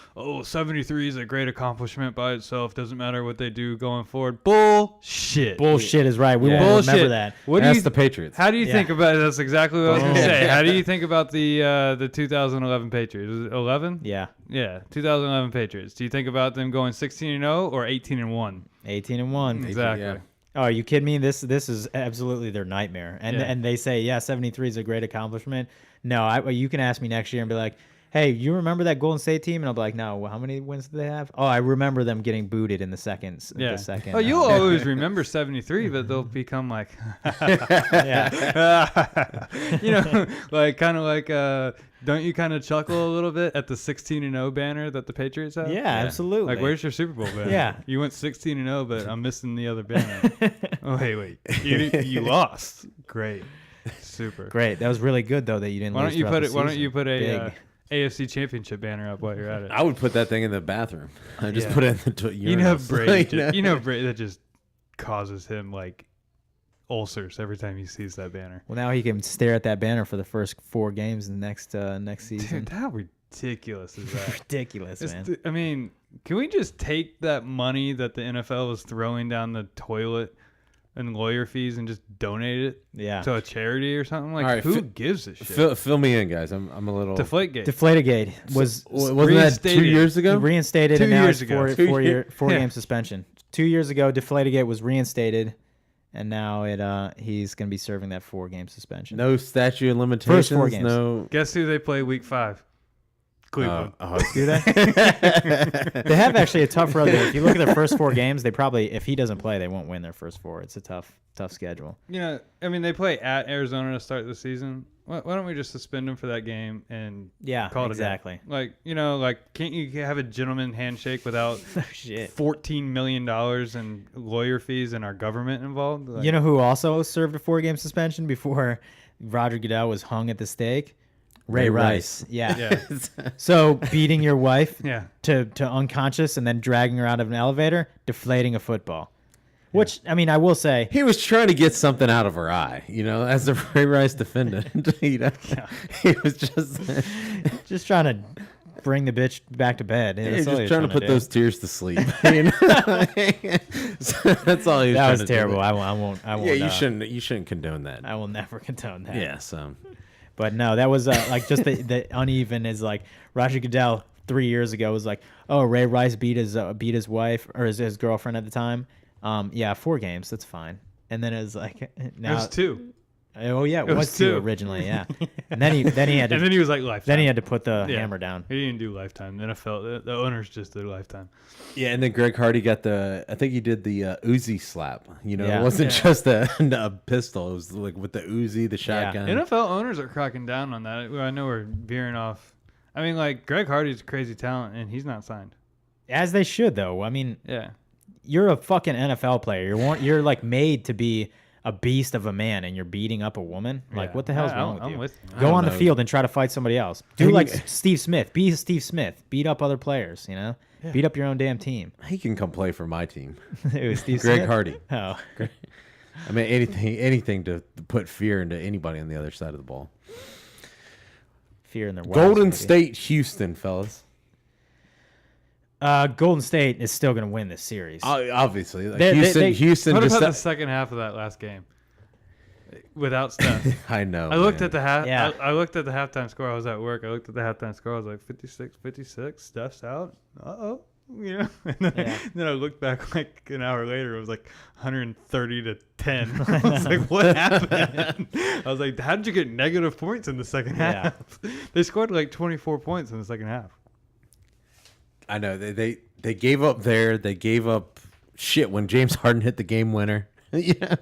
73 is a great accomplishment by itself. Doesn't matter what they do going forward. Bullshit. Bullshit is right. We Yeah. won't Bullshit. remember that. What do That's you, the Patriots. how do you Yeah. think about it? That's exactly what I was going to say. How do you think about the 2011 Patriots? Was it 11? Yeah. Yeah, 2011 Patriots. Do you think about them going 16-0 or 18-1? 18-1. Exactly. Yeah. Oh, are you kidding me? This is absolutely their nightmare. And they say, yeah, 73 is a great accomplishment. No, you can ask me next year and be like, hey, you remember that Golden State team? And I'll be like, no, how many wins do they have? Oh, I remember them getting booted in the second. Yeah. The second. Oh, you'll always remember 73, but they'll become like, yeah. you know, like kind of like, don't you kind of chuckle a little bit at the 16-0 banner that the Patriots have? Yeah, absolutely. Like, where's your Super Bowl banner? Yeah. You went 16-0, but I'm missing the other banner. Oh, wait. You lost. Great. Super. Great. That was really good though that you didn't. Why don't you put it? Why don't you put a Big. AFC Championship banner up while you're at it? I would put that thing in the bathroom. I just put it in the You know, urinals. Brady. You know, Brady that just causes him like ulcers every time he sees that banner. Well, now he can stare at that banner for the first 4 games in the next season. Dude, how ridiculous is that? Ridiculous, man. I mean, can we just take that money that the NFL was throwing down the toilet and lawyer fees and just donate it Yeah. to a charity or something? Like, All right, who gives a shit? Fill me in, guys. I'm a little. Deflategate. Deflategate was Wasn't that 2 reinstated. years ago? reinstated 2 and now years it's ago. 4 Yeah. game suspension. 2 years ago, Deflategate was reinstated, and now he's going to be serving that 4-game suspension. No statute of limitations. 4 games. No. Guess who they play week 5? Cleveland. Do they? They have actually a tough road there. If you look at their first 4 games, they probably, if he doesn't play, they won't win their first 4. It's a tough schedule. You know, I mean, they play at Arizona to start the season. Why don't we just suspend them for that game and Yeah, call it exactly. a day? Like, you know, like, can't you have a gentleman handshake without Shit. $14 million in lawyer fees and our government involved? Like, You know who also served a 4-game suspension before Roger Goodell was hung at the stake? Ray Rice. Yeah. yeah, So beating your wife yeah. to unconscious and then dragging her out of an elevator, deflating a football. Which, I mean, I will say, He was trying to get something out of her eye, as a Ray Rice defendant. He was just trying to bring the bitch back to bed. he That's was all just he trying to put do. those tears to sleep. So that's all he was. That trying was to do. terrible. I won't. Yeah, you shouldn't condone that. I will never condone that. Yeah, so But no, that was like just the uneven is like Roger Goodell 3 years ago was like, oh, Ray Rice beat his wife or his girlfriend at the time. Yeah, 4 games, that's fine. And then it was like now It was 2. Oh yeah, it was 2 2. originally. Yeah, and then he had to And then he was like, lifetime. then he had to put the Yeah. hammer down. He didn't do lifetime. The NFL, the owners just did lifetime. yeah, and then Greg Hardy got I think he did the Uzi slap. Yeah. It wasn't just a pistol. It was like with the Uzi, the shotgun. NFL owners are cracking down on that. I know we're veering off. I mean, like, Greg Hardy's a crazy talent, and he's not signed. As they should though. I mean, Yeah. you're a fucking NFL player. You're like made to be a beast of a man, and you're beating up a woman. Like, Yeah. what the hell's wrong with I'm you? with you. I Go don't on the know. field and try to fight somebody else. Do like Steve Smith. Be Steve Smith. Beat up other players. Beat up your own damn team. He can come play for my team. It was Steve Greg Smith? Hardy. Oh, I mean, anything to put fear into anybody on the other side of the ball. fear in their wives, Golden maybe. State, Houston, fellas. Golden State is still going to win this series. Obviously, like They- Houston. What Just about the second half of that last game? Without Steph. I know. I looked man. at the half. Yeah. I looked at the halftime score. I was at work. I looked at the halftime score. I was like 56-56. Steph's out. Uh-oh. And then I looked back like an hour later. It was like 130-10. I was like, what happened? I was like, how did you get negative points in the second Yeah. half? They scored like 24 points in the second half. I know they gave up there. They gave up shit when James Harden hit the game winner. Yeah.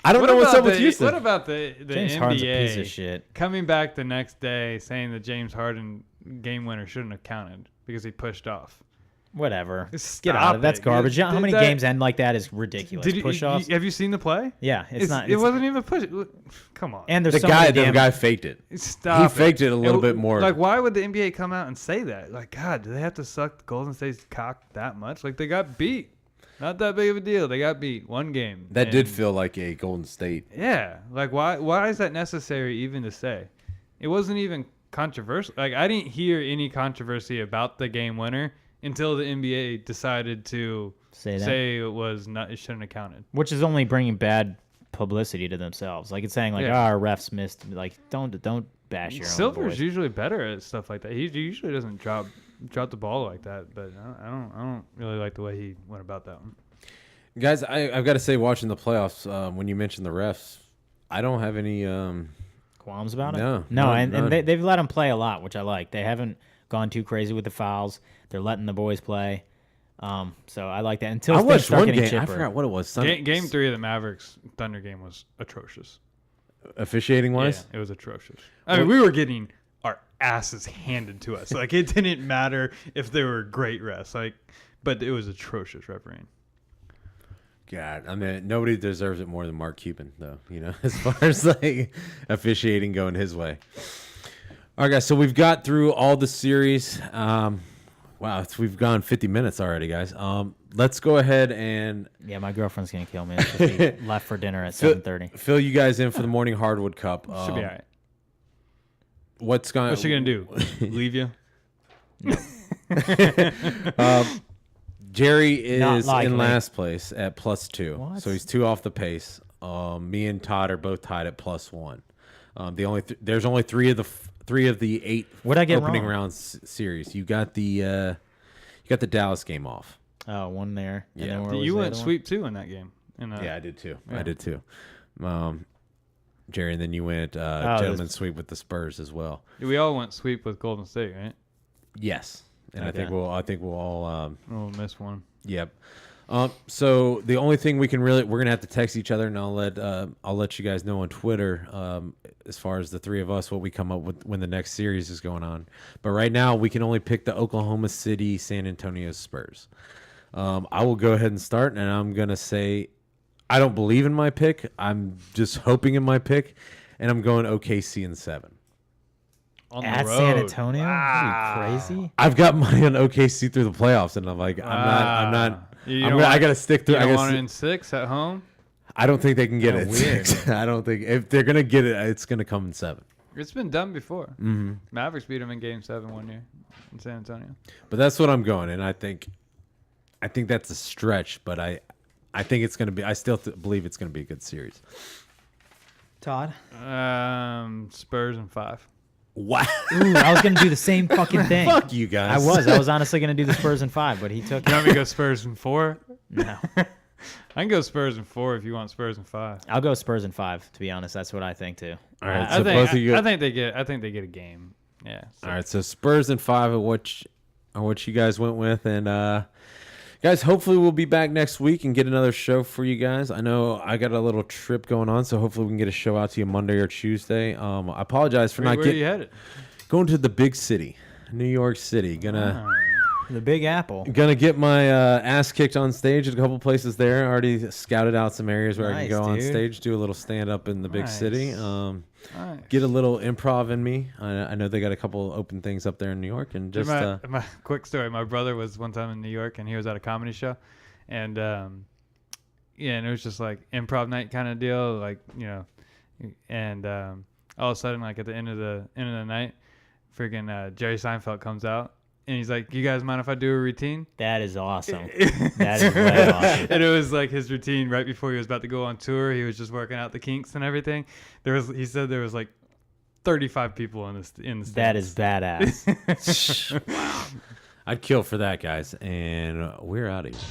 I don't know what's up with Houston. What about the James NBA Harden's a piece of shit. coming back the next day saying that James Harden game winner shouldn't have counted because he pushed off? Whatever. Stop Get out of it. That's it. garbage. Did How many that- games end like that is ridiculous. Did you, Push-offs. have you seen the play? Yeah, it's not. It It's, wasn't even a push. Come on. and there's the so many guy damn, faked it. Stop. He faked it a little bit more. Like, why would the NBA come out and say that? Like, God, do they have to suck Golden State's cock that much? Like, they got beat. Not that big of a deal. They got beat 1 game. That did And- feel like a Golden State. Yeah. Like, why is that necessary even to say? It wasn't even controversial. Like, I didn't hear any controversy about the game winner until the NBA decided to Say that. say it shouldn't have counted. which is only bringing bad publicity to themselves. Like it's saying like, Yeah. our refs missed. Like don't bash your own Silver's boys. usually better at stuff like that. He usually doesn't drop the ball like that, but I don't really like the way he went about that one. Guys, I've got to say, watching the playoffs, when you mentioned the refs, I don't have any. Qualms about it? No, No, none. and they've let them play a lot, which I like. They haven't gone too crazy with the fouls. They're letting the boys play. So I like that. Until I things watched start one getting game. chipper. I forgot what it was. Game 3 of the Mavericks Thunder game was atrocious. Officiating wise, Yeah, it was atrocious. I mean, we were getting our asses handed to us. Like, it didn't matter if they were great refs. Like, but it was atrocious refereeing. God, I mean, nobody deserves it more than Mark Cuban, though. You know, as far as like officiating going his way. All right, guys. So we've got through all the series. Wow, we've gone 50 minutes already, guys. Let's go ahead and Yeah, my girlfriend's gonna kill me. She left for dinner at 7:30. fill you guys in for the morning Hardwood Cup. Should be all right. What's going? What's she gonna do? Leave you? Jerry is likely. in last place at +2, What? so he's 2 off the pace. Me and Todd are both tied at +1. There's only three of the 8 What'd I get opening wrong? round series. You got the Dallas game off. Oh, one there. And Yeah. then where was You the went other one? sweep 2 in that game. Yeah, I did too. Yeah. I did too. Jerry, and then you went this- gentleman sweep with the Spurs as well. We all went sweep with Golden State, right? Yes, and Okay. I think we'll all. We'll miss one. Yep. So the only thing we're gonna have to text each other, and I'll let you guys know on Twitter as far as the three of us what we come up with when the next series is going on. But right now we can only pick the Oklahoma City San Antonio Spurs. I will go ahead and start, and I'm gonna say I don't believe in my pick. I'm just hoping in my pick, and I'm going OKC in 7. On At the road. San Antonio? Are you crazy? I've got money on OKC through the playoffs, and I'm like, I'm not. I gotta stick through. You I don't gotta want it s- in 6 at home? I don't think they can get it. Weird. 6. I don't think if they're gonna get it, it's gonna come in 7. It's been done before. Mm-hmm. Mavericks beat them in Game 7 one year in San Antonio. But that's what I'm going, and I think that's a stretch, but I think it's gonna be. I still believe it's gonna be a good series. Todd? Spurs in 5. Wow! Ooh, I was going to do the same fucking thing. Fuck you guys. I was honestly going to do the Spurs in 5, but he took You it. want me to go Spurs in 4? No. I can go Spurs in 4 if you want Spurs in 5. I'll go Spurs in 5, to be honest. That's what I think, too. All right, I so both of you. think they get a game. Yeah. So. All right, so Spurs in 5 are what you guys went with, and guys, hopefully we'll be back next week and get another show for you guys. I know I got a little trip going on, so hopefully we can get a show out to you Monday or Tuesday. I apologize for Where not are you headed? going to the big city, New York City. The Big Apple. Gonna get my ass kicked on stage at a couple places there. Already scouted out some areas where I can Nice, go on dude. stage, do a little stand up in the big city. Nice. Get a little improv in me. I know they got a couple open things up there in New York, and just my quick story. My brother was one time in New York, and he was at a comedy show, and and it was just like improv night kind of deal, like and all of a sudden, like at the end of the night, freaking Jerry Seinfeld comes out, and he's like, "You guys mind if I do a routine?" That is awesome. That is way awesome. And it was like his routine right before he was about to go on tour. He was just working out the kinks and everything. He said there was like 35 people in the stands. That is badass. I'd kill for that, guys. And we're out of here.